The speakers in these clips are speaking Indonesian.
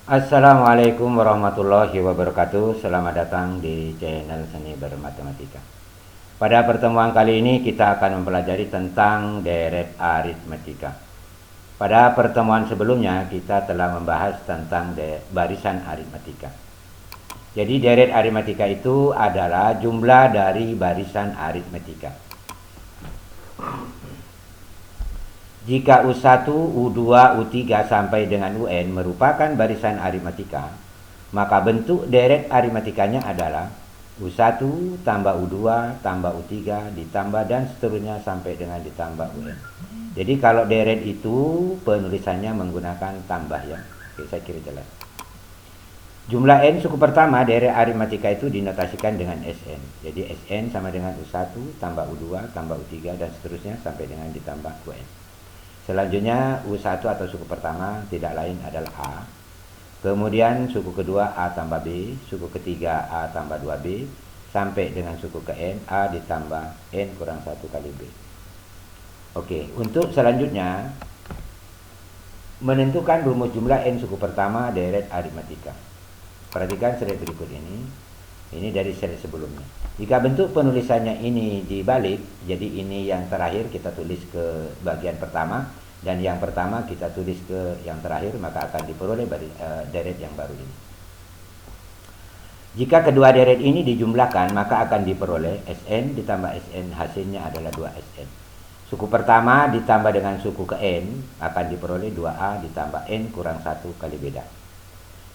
Assalamualaikum warahmatullahi wabarakatuh. Selamat datang di channel Seni Bermatematika. Pada pertemuan kali ini kita akan mempelajari tentang deret aritmetika. Pada pertemuan sebelumnya kita telah membahas tentang barisan aritmetika. Jadi deret aritmetika itu adalah jumlah dari barisan aritmetika. Jika U1, U2, U3 sampai dengan UN merupakan barisan aritmetika, maka bentuk deret aritmetikanya adalah U1 tambah U2 tambah U3 ditambah dan seterusnya sampai dengan ditambah UN. Jadi kalau deret itu penulisannya menggunakan tambah ya. Oke, saya kira jelas. Jumlah N suku pertama deret aritmetika itu dinotasikan dengan Sn. Jadi Sn sama dengan U1 tambah U2 tambah U3 dan seterusnya sampai dengan ditambah UN. Selanjutnya U1 atau suku pertama tidak lain adalah A. Kemudian suku kedua A tambah B, suku ketiga A tambah 2B, sampai dengan suku ke N, A ditambah N kurang 1 kali B. Oke, untuk selanjutnya menentukan rumus jumlah N suku pertama deret aritmetika. Perhatikan slide berikut ini. Ini dari slide sebelumnya. Jika bentuk penulisannya ini dibalik, jadi ini yang terakhir kita tulis ke bagian pertama dan yang pertama kita tulis ke yang terakhir, maka akan diperoleh deret yang baru ini. Jika kedua deret ini dijumlahkan, maka akan diperoleh Sn ditambah Sn, hasilnya adalah 2Sn. Suku pertama ditambah dengan suku ke N akan diperoleh 2A ditambah N kurang 1 kali beda.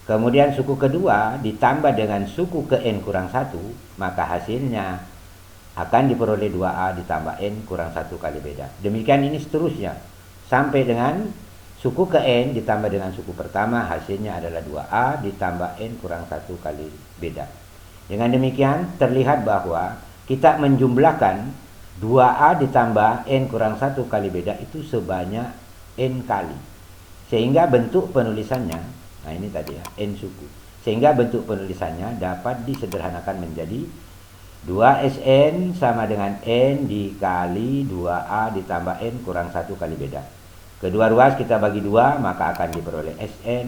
Kemudian suku kedua ditambah dengan suku ke N kurang 1, maka hasilnya akan diperoleh 2A ditambah N kurang 1 kali beda. Demikian ini seterusnya. Sampai dengan suku ke N ditambah dengan suku pertama, hasilnya adalah 2A ditambah N kurang 1 kali beda. Dengan demikian terlihat bahwa kita menjumlahkan 2A ditambah N kurang 1 kali beda itu sebanyak N kali. Sehingga bentuk penulisannya, nah ini tadi ya, N suku. Sehingga bentuk penulisannya dapat disederhanakan menjadi 2Sn sama dengan N dikali 2A ditambah N kurang 1 kali beda. Kedua ruas kita bagi 2, maka akan diperoleh Sn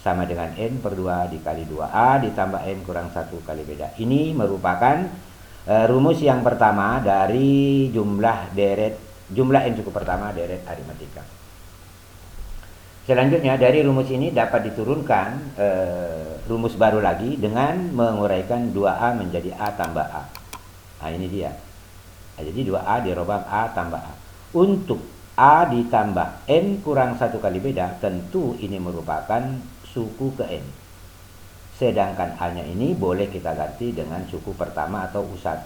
sama dengan N per 2 dikali 2A ditambah N kurang 1 kali beda. Ini merupakan rumus yang pertama dari jumlah N suku pertama deret aritmetika. Selanjutnya dari rumus ini dapat diturunkan rumus baru lagi dengan menguraikan 2A menjadi A tambah A. Nah ini dia. Nah, jadi 2A dirobak A tambah A. Untuk A ditambah N kurang 1 kali beda, tentu ini merupakan suku ke N. Sedangkan A-nya ini boleh kita ganti dengan suku pertama atau U1.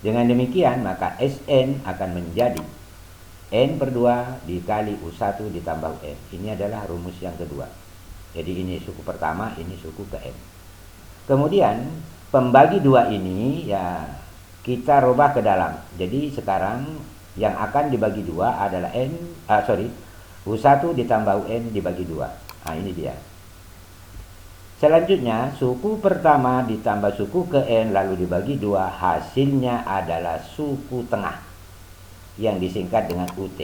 Dengan demikian maka Sn akan menjadi N per 2 dikali U1 ditambah UN. Ini adalah rumus yang kedua. Jadi ini suku pertama, ini suku ke N. Kemudian pembagi 2 ini ya kita rubah ke dalam. Jadi sekarang yang akan dibagi 2 adalah U1 ditambah UN dibagi 2. Nah ini dia. Selanjutnya suku pertama ditambah suku ke N lalu dibagi 2, hasilnya adalah suku tengah yang disingkat dengan UT.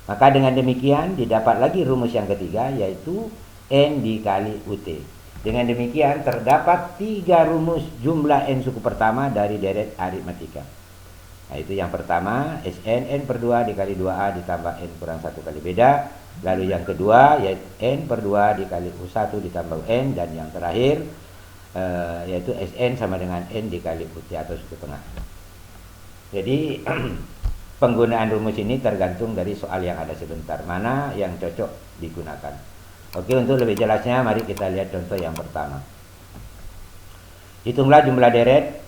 Maka dengan demikian didapat lagi rumus yang ketiga, yaitu N dikali UT. Dengan demikian terdapat 3 rumus jumlah N suku pertama dari deret aritmetika. Nah itu yang pertama, Sn N per 2 dikali 2A ditambah N kurang 1 kali beda. Lalu yang kedua yaitu N per 2 dikali U1 ditambah N. Dan yang terakhir yaitu Sn sama dengan N dikali UT atau suku tengah. Jadi penggunaan rumus ini tergantung dari soal yang ada sebentar, mana yang cocok digunakan. Oke, untuk lebih jelasnya mari kita lihat contoh yang pertama. Hitunglah jumlah deret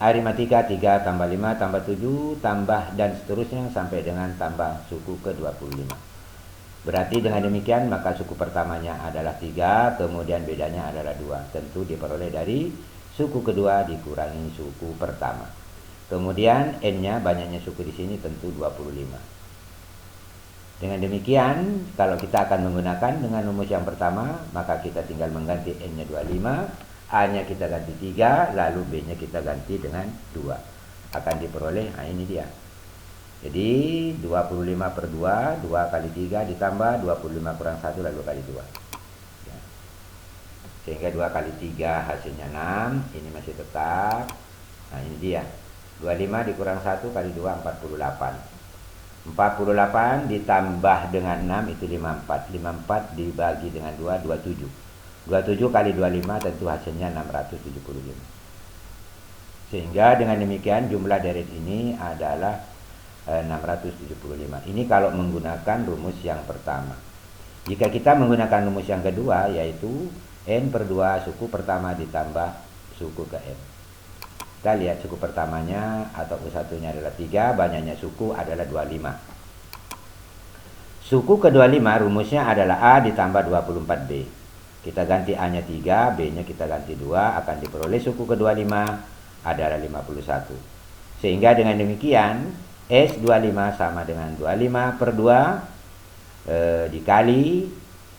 aritmetika 3 tambah 5 tambah 7 tambah dan seterusnya sampai dengan tambah suku ke 25. Berarti dengan demikian maka suku pertamanya adalah 3, kemudian bedanya adalah 2. Tentu diperoleh dari suku kedua dikurangi suku pertama. Kemudian N-nya banyaknya suku di sini tentu 25. Dengan demikian kalau kita akan menggunakan dengan rumus yang pertama, maka kita tinggal mengganti N-nya 25, A-nya kita ganti 3, lalu B-nya kita ganti dengan 2. Akan diperoleh, nah ini dia. Jadi 25 per 2, 2 kali 3 ditambah 25 kurang 1 lalu kali 2. Ya. Sehingga 2 kali 3 hasilnya 6. Ini masih tetap. Nah ini dia, 25 dikurang 1 kali 2 48. 48 ditambah dengan 6 itu 54. 54 dibagi dengan 2 27. 27 kali 25 tentu hasilnya 675. Sehingga dengan demikian jumlah deret ini adalah 675. Ini kalau menggunakan rumus yang pertama. Jika kita menggunakan rumus yang kedua, yaitu N per 2 suku pertama ditambah suku ke N. Kita lihat suku pertamanya atau U1-nya adalah 3, banyaknya suku adalah 25. Suku ke-25 rumusnya adalah A ditambah 24B. Kita ganti A-nya 3, B-nya kita ganti 2, akan diperoleh suku ke-25 adalah 51. Sehingga dengan demikian S25 sama dengan 25 per 2 dikali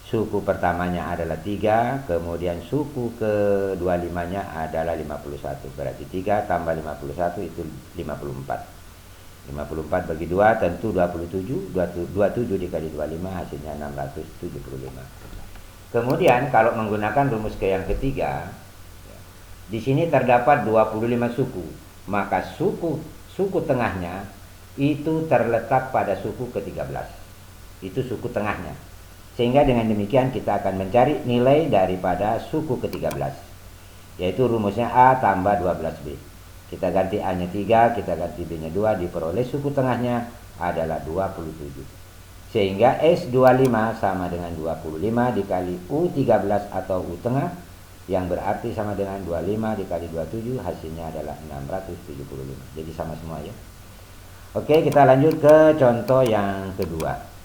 suku pertamanya adalah 3, kemudian suku ke-25-nya adalah 51. Berarti 3 tambah 51 itu 54. 54 bagi 2 tentu 27. 27 dikali 25 hasilnya 675. Kemudian kalau menggunakan rumus ke yang ketiga, di sini terdapat 25 suku, maka suku tengahnya itu terletak pada suku ke-13. Itu suku tengahnya. Sehingga dengan demikian kita akan mencari nilai daripada suku ke-13, yaitu rumusnya A tambah 12B. Kita ganti A-nya 3, kita ganti B-nya 2, diperoleh suku tengahnya adalah 27. Sehingga S25 sama dengan 25 dikali U13 atau U tengah, yang berarti sama dengan 25 dikali 27, hasilnya adalah 675. Jadi sama semua ya. Oke, kita lanjut ke contoh yang kedua.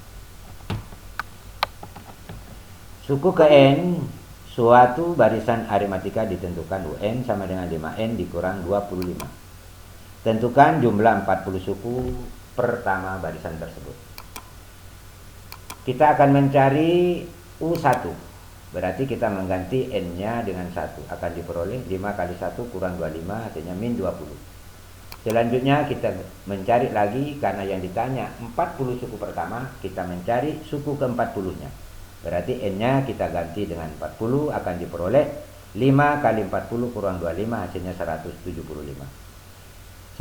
Suku ke N, suatu barisan aritmatika ditentukan UN sama dengan 5N dikurang 25. Tentukan jumlah 40 suku pertama barisan tersebut. Kita akan mencari U1. Berarti kita mengganti N-nya dengan 1. Akan diperoleh 5 kali 1 kurang 25, artinya min 20. Selanjutnya kita mencari lagi, karena yang ditanya 40 suku pertama, kita mencari suku ke-40-nya. Berarti N-nya kita ganti dengan 40, akan diperoleh 5 kali 40 kurang 25, hasilnya 175.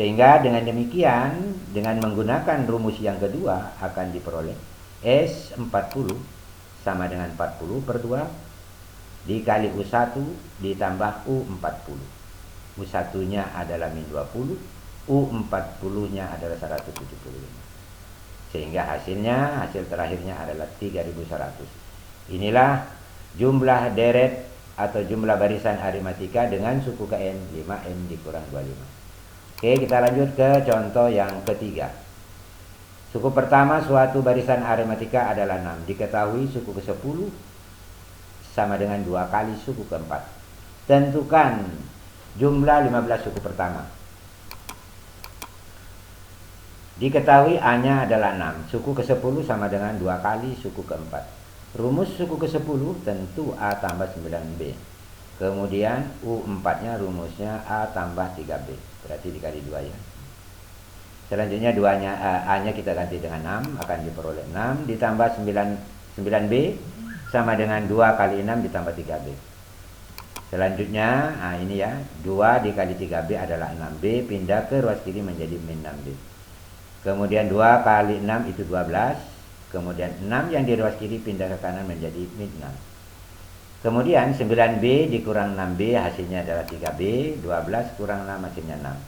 Sehingga dengan demikian, dengan menggunakan rumus yang kedua, akan diperoleh S40 sama dengan 40 per 2 dikali U1 ditambah U40. U1-nya adalah min 20, U40-nya adalah 175. Sehingga hasil terakhirnya adalah 3100. Inilah jumlah deret atau jumlah barisan aritmatika dengan suku ke N, 5N dikurang 25. Oke, kita lanjut ke contoh yang ketiga. Suku pertama suatu barisan aritmatika adalah 6. Diketahui suku ke-10 sama dengan 2 kali suku ke-4. Tentukan jumlah 15 suku pertama. Diketahui A-nya adalah 6. Suku ke-10 sama dengan 2 kali suku ke-4. Rumus suku ke-10 tentu A tambah 9B. Kemudian U4-nya rumusnya A tambah 3B. Berarti dikali 2 ya. Selanjutnya A-nya kita ganti dengan 6, akan diperoleh 6 ditambah 9B sama dengan 2 kali 6 ditambah 3B. Selanjutnya, ini ya, 2 dikali 3B adalah 6B, pindah ke ruas kiri menjadi min 6B. Kemudian 2 kali 6 itu 12. Kemudian 6 yang di ruas kiri pindah ke kanan menjadi min 6. Kemudian 9B dikurang 6B hasilnya adalah 3B. 12 kurang 6 hasilnya 6.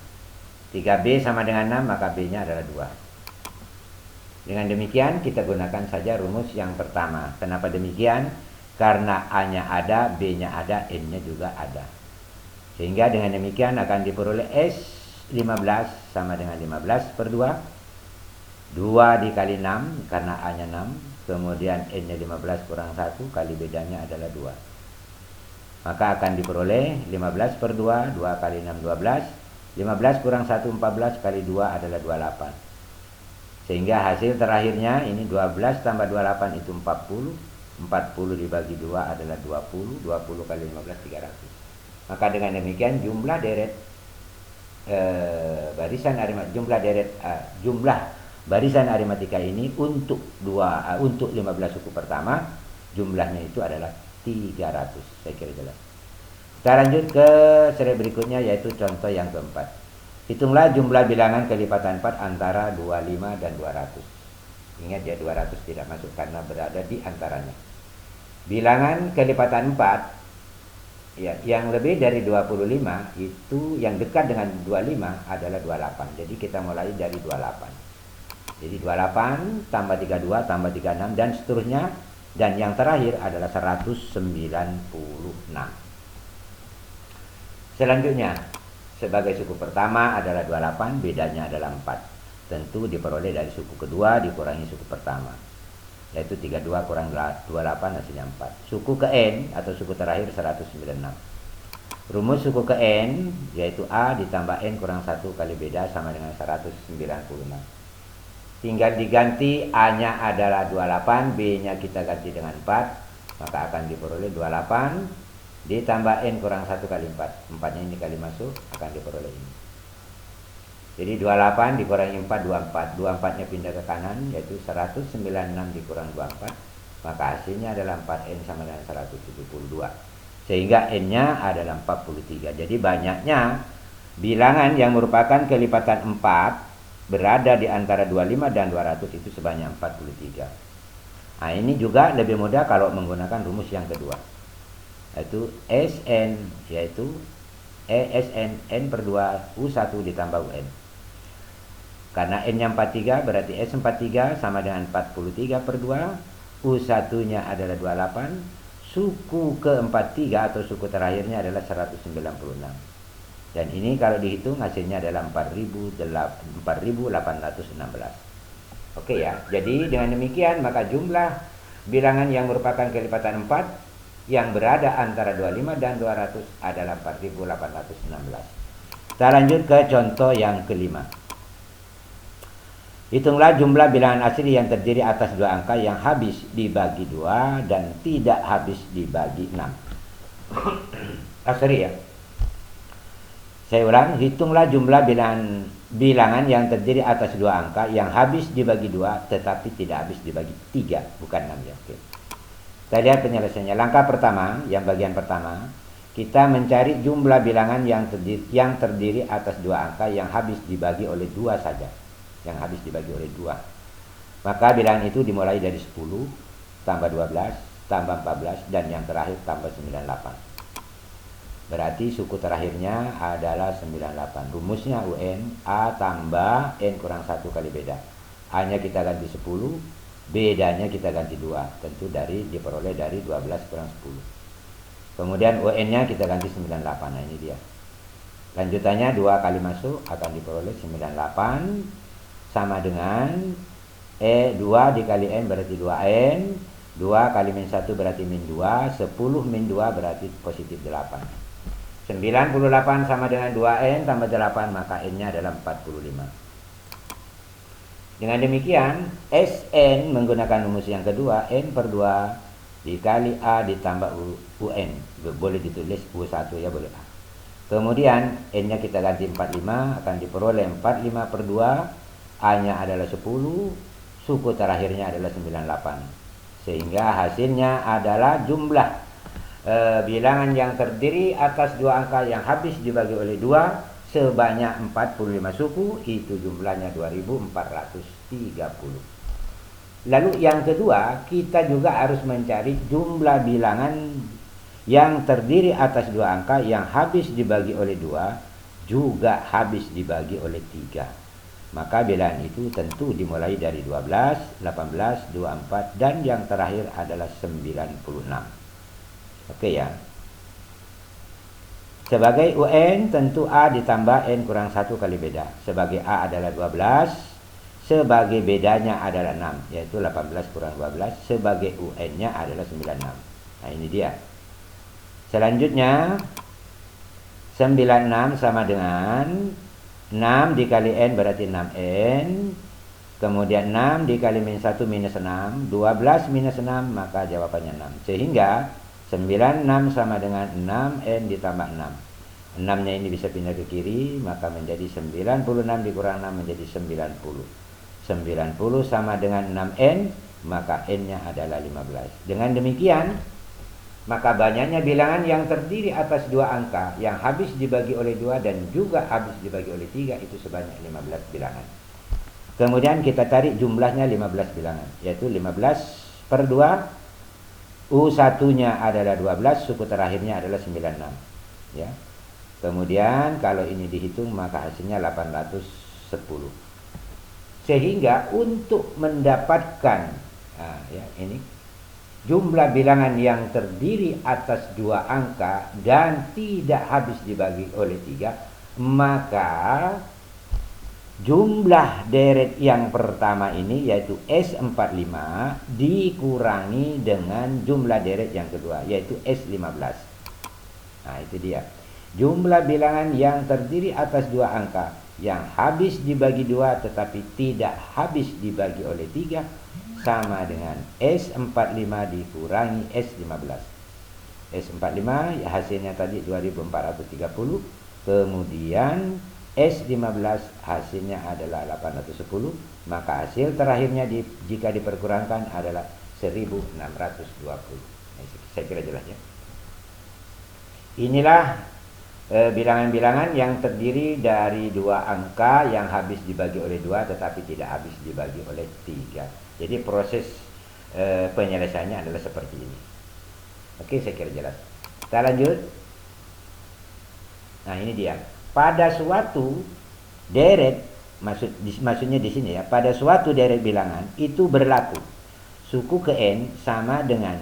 3B sama dengan 6, maka B-nya adalah 2. Dengan demikian kita gunakan saja rumus yang pertama. Kenapa demikian? Karena A-nya ada, B-nya ada, N-nya juga ada. Sehingga dengan demikian akan diperoleh S15 sama dengan 15 per 2. 2 dikali 6 karena A-nya 6. Kemudian N-nya 15 kurang 1 kali bedanya adalah 2. Maka akan diperoleh 15 per 2. 2 kali 6 12. 15 kurang 1 14 kali 2 adalah 28. Sehingga hasil terakhirnya ini 12 tambah 28 itu 40. 40 dibagi 2 adalah 20. 20 kali 15 300. Maka dengan demikian jumlah deret jumlah barisan aritmatika ini untuk 15 suku pertama jumlahnya itu adalah 300. Saya kira jelas. Kita lanjut ke slide berikutnya, yaitu contoh yang keempat. Hitunglah jumlah bilangan kelipatan 4 antara 25 dan 200. Ingat ya, 200 tidak masuk karena berada di antaranya. Bilangan kelipatan 4 ya, yang lebih dari 25 itu, yang dekat dengan 25 adalah 28. Jadi kita mulai dari 28. Jadi 28 tambah 32 tambah 36 dan seterusnya, dan yang terakhir adalah 196. Selanjutnya, sebagai suku pertama adalah 28, bedanya adalah 4. Tentu diperoleh dari suku kedua dikurangi suku pertama, yaitu 32 kurang 28 hasilnya 4. Suku ke N atau suku terakhir 196. Rumus suku ke N yaitu A ditambah N kurang 1 kali beda sama dengan 196. Tinggal diganti, A-nya adalah 28, B-nya kita ganti dengan 4, maka akan diperoleh 28 ditambah N kurang 1 kali 4. 4-nya ini kali masuk, akan diperoleh ini. Jadi 28 dikurangi 4, 24. 24-nya pindah ke kanan, yaitu 196 dikurang 24. Maka hasilnya adalah 4N sama dengan 172. Sehingga N-nya adalah 43. Jadi banyaknya bilangan yang merupakan kelipatan 4 berada di antara 25 dan 200 itu sebanyak 43. Nah, ini juga lebih mudah kalau menggunakan rumus yang kedua, yaitu SN, yaitu ESN N per 2 U1 ditambah UN. Karena N-nya 43 berarti S 43 sama dengan 43 per 2, U1-nya adalah 28, suku ke 43 atau suku terakhirnya adalah 196. Dan ini kalau dihitung hasilnya adalah 4.816. Oke ya, jadi dengan demikian maka jumlah bilangan yang merupakan kelipatan 4 yang berada antara 25 dan 200 adalah 4.816. Kita lanjut ke contoh yang kelima. Hitunglah jumlah bilangan asli yang terdiri atas 2 angka yang habis dibagi 2 dan tidak habis dibagi 6. Asli ya. Saya ulang, hitunglah jumlah bilangan yang terdiri atas 2 angka yang habis dibagi 2 tetapi tidak habis dibagi 3, bukan 6 ya. Oke. Kita lihat penyelesaiannya. Langkah pertama, yang bagian pertama, kita mencari jumlah bilangan yang terdiri atas 2 angka yang habis dibagi oleh 2 saja. Yang habis dibagi oleh 2. Maka bilangan itu dimulai dari 10, tambah 12, tambah 14, dan yang terakhir tambah 98. Berarti suku terakhirnya adalah 98. Rumusnya UN, A tambah N kurang 1 kali beda. A-nya kita ganti 10, bedanya kita ganti 2, tentu diperoleh dari 12 kurang 10. Kemudian UN-nya kita ganti 98. Nah ini dia. Lanjutannya 2 kali masuk akan diperoleh 98 sama dengan 2 dikali N berarti 2N, 2 kali min 1 berarti min 2, 10 min 2 berarti positif 8. 98 sama dengan 2N tambah 8, maka N-nya adalah 45. Dengan demikian, SN menggunakan rumus yang kedua, N per 2 dikali A ditambah UN. Boleh ditulis U1 ya, boleh A. Kemudian N-nya kita ganti 45, akan diperoleh 45 per 2, A-nya adalah 10, suku terakhirnya adalah 98. Sehingga hasilnya adalah jumlah bilangan yang terdiri atas 2 angka yang habis dibagi oleh 2 sebanyak 45 suku, itu jumlahnya 2430. Lalu yang kedua, kita juga harus mencari jumlah bilangan yang terdiri atas 2 angka yang habis dibagi oleh 2 juga habis dibagi oleh 3. Maka bilangan itu tentu dimulai dari 12, 18, 24 dan yang terakhir adalah 96. Oke ya. Sebagai UN tentu A ditambah N kurang 1 kali beda. Sebagai A adalah 12, sebagai bedanya adalah 6, yaitu 18 kurang 12, sebagai UN-nya adalah 96. Nah ini dia. Selanjutnya 96 sama dengan 6 dikali N berarti 6N. Kemudian 6 dikali min 1 minus 6, 12 minus 6, maka jawabannya 6. Sehingga 96 sama dengan 6N ditambah 6. 6-nya ini bisa pindah ke kiri, maka menjadi 96 dikurang 6 menjadi 90. 90 sama dengan 6N, maka N-nya adalah 15. Dengan demikian, Maka banyaknya bilangan yang terdiri atas 2 angka yang habis dibagi oleh 2 dan juga habis dibagi oleh 3 itu sebanyak 15 bilangan. Kemudian kita cari jumlahnya 15 bilangan, yaitu 15 per 2, U1-nya adalah 12, suku terakhirnya adalah 96. Ya. Kemudian kalau ini dihitung maka hasilnya 810. Sehingga untuk mendapatkan ini jumlah bilangan yang terdiri atas 2 angka dan tidak habis dibagi oleh 3, maka jumlah deret yang pertama ini yaitu S45 dikurangi dengan jumlah deret yang kedua yaitu S15. Nah, itu dia. Jumlah bilangan yang terdiri atas 2 angka yang habis dibagi 2 tetapi tidak habis dibagi oleh 3 sama dengan S45 dikurangi S15. S45 ya hasilnya tadi 2430, kemudian S15 hasilnya adalah 810, maka hasil terakhirnya jika diperkurangkan adalah 1620. Saya kira jelas ya. Inilah bilangan-bilangan yang terdiri dari 2 angka yang habis dibagi oleh 2 tetapi tidak habis dibagi oleh 3. Jadi proses penyelesaiannya adalah seperti ini. Oke, saya kira jelas. Kita lanjut. Nah, ini dia. Pada suatu deret, maksudnya di sini ya, pada suatu deret bilangan itu berlaku suku ke n sama dengan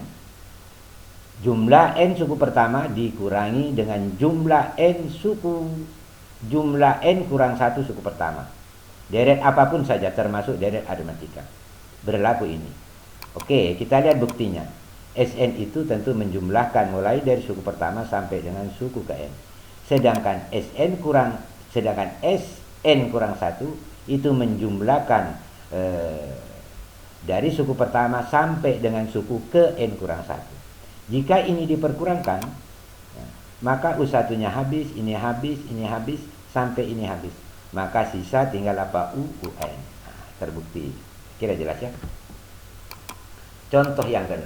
jumlah n suku pertama dikurangi dengan jumlah n kurang 1 suku pertama. Deret apapun saja termasuk deret aritmatika. Berlaku ini. Oke, kita lihat buktinya. Sn itu tentu menjumlahkan mulai dari suku pertama sampai dengan suku ke n. Sedangkan Sn kurang 1 itu menjumlahkan dari suku pertama sampai dengan suku ke n kurang 1. Jika ini diperkurangkan, maka U1-nya habis, ini habis, sampai ini habis. Maka sisa tinggal apa? UN. Nah, terbukti. Kira jelas ya? Contoh yang ke-6.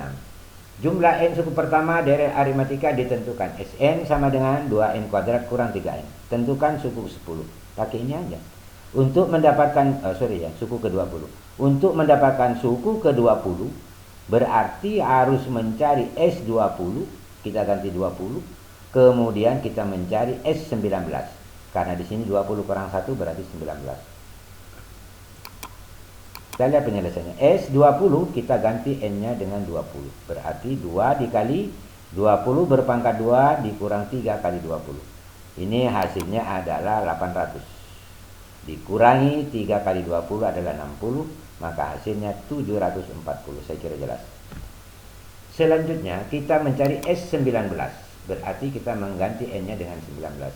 Jumlah n suku pertama deret aritmatika ditentukan. Sn sama dengan 2n kuadrat kurang 3n. Tentukan suku 10. Pakai ini aja. Untuk mendapatkan, suku ke-20. Untuk mendapatkan suku ke-20, berarti harus mencari S20, kita ganti 20, kemudian kita mencari S19. Karena di sini 20 kurang 1 berarti 19. Kita lihat penyelesaiannya. S20 kita ganti N-nya dengan 20. Berarti 2 dikali 20 berpangkat 2 dikurang 3 kali 20. Ini hasilnya adalah 800. Dikurangi 3 kali 20 adalah 60. Maka hasilnya 740. Saya kira jelas. Selanjutnya kita mencari S19. Berarti kita mengganti N-nya dengan 19.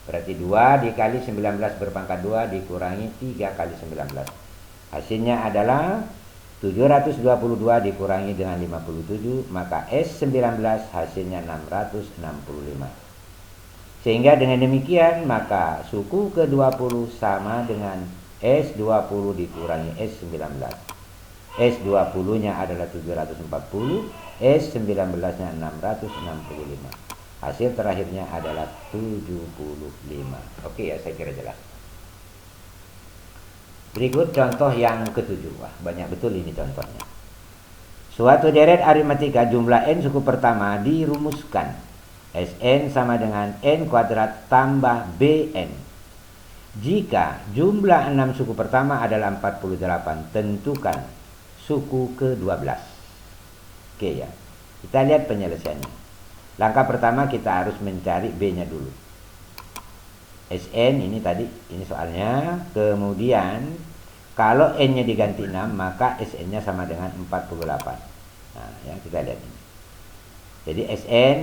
Berarti 2 dikali 19 berpangkat 2 dikurangi 3 kali 19. Hasilnya adalah 722 dikurangi dengan 57. Maka S19 hasilnya 665. Sehingga dengan demikian maka suku ke-20 sama dengan S20 dikurangi S19. S20-nya adalah 740, S19-nya 665. Hasil terakhirnya adalah 75. Oke ya, saya kira jelas. Berikut contoh yang ke-7. Wah, banyak betul ini contohnya. Suatu deret aritmatika jumlah n suku pertama dirumuskan. Sn sama dengan n kuadrat tambah bn. Jika jumlah 6 suku pertama adalah 48, tentukan suku ke-12. Oke ya. Kita lihat penyelesaiannya. Langkah pertama kita harus mencari B-nya dulu. Sn ini tadi, ini soalnya. Kemudian kalau N-nya diganti 6, maka Sn-nya sama dengan 48. Nah, ya kita lihat ini. Jadi Sn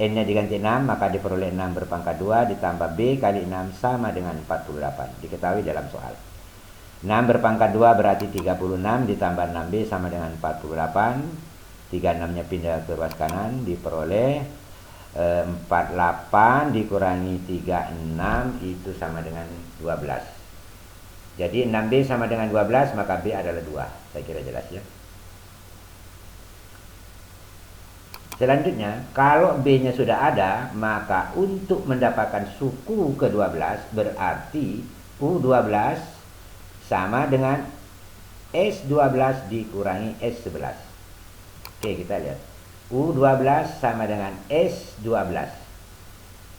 N-nya diganti 6, maka diperoleh 6 berpangkat 2 ditambah B kali 6 sama dengan 48. Diketahui dalam soal. 6 berpangkat 2 berarti 36 ditambah 6B sama dengan 48. 36-nya pindah ke ruas kanan, diperoleh 48 dikurangi 36 itu sama dengan 12. Jadi 6B sama dengan 12, maka B adalah 2. Saya kira jelas ya. Selanjutnya, kalau B-nya sudah ada, maka untuk mendapatkan suku ke-12 berarti U12 sama dengan S12 dikurangi S11. Oke, kita lihat. U12 sama dengan S12.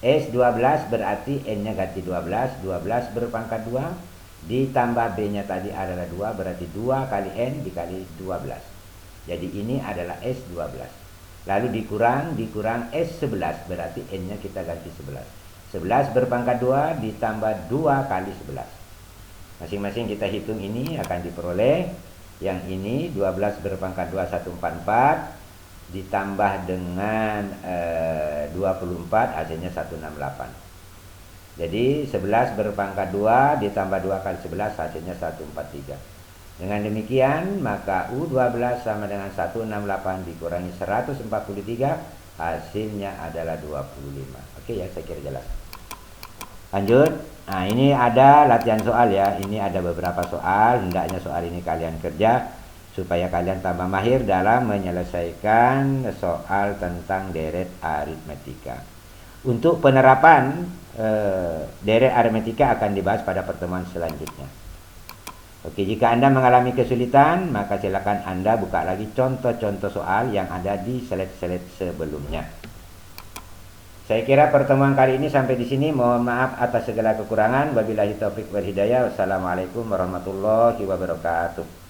S12 berarti N-nya ganti 12. 12 berpangkat 2. Ditambah B-nya tadi adalah 2. Berarti 2 kali N dikali 12. Jadi ini adalah S12. Lalu dikurang S11. Berarti N-nya kita ganti 11. 11 berpangkat 2 ditambah 2 kali 11. Masing-masing kita hitung ini akan diperoleh. Yang ini 12 berpangkat 2 144 ditambah dengan 24 hasilnya 168. Jadi 11 berpangkat 2 ditambah 2 kali 11 hasilnya 143. Dengan demikian maka U12 sama dengan 168 dikurangi 143 hasilnya adalah 25. Oke ya, saya kira jelas. Lanjut. Nah, ini ada latihan soal ya. Ini ada beberapa soal. Hendaknya soal ini kalian kerja supaya kalian tambah mahir dalam menyelesaikan soal tentang deret aritmetika. Untuk penerapan deret aritmetika akan dibahas pada pertemuan selanjutnya. Oke, jika Anda mengalami kesulitan, maka silakan Anda buka lagi contoh-contoh soal yang ada di slide-slide sebelumnya. Saya kira pertemuan kali ini sampai di sini. Mohon maaf atas segala kekurangan. Wabillahi taufik wal hidayah. Wassalamualaikum warahmatullahi wabarakatuh.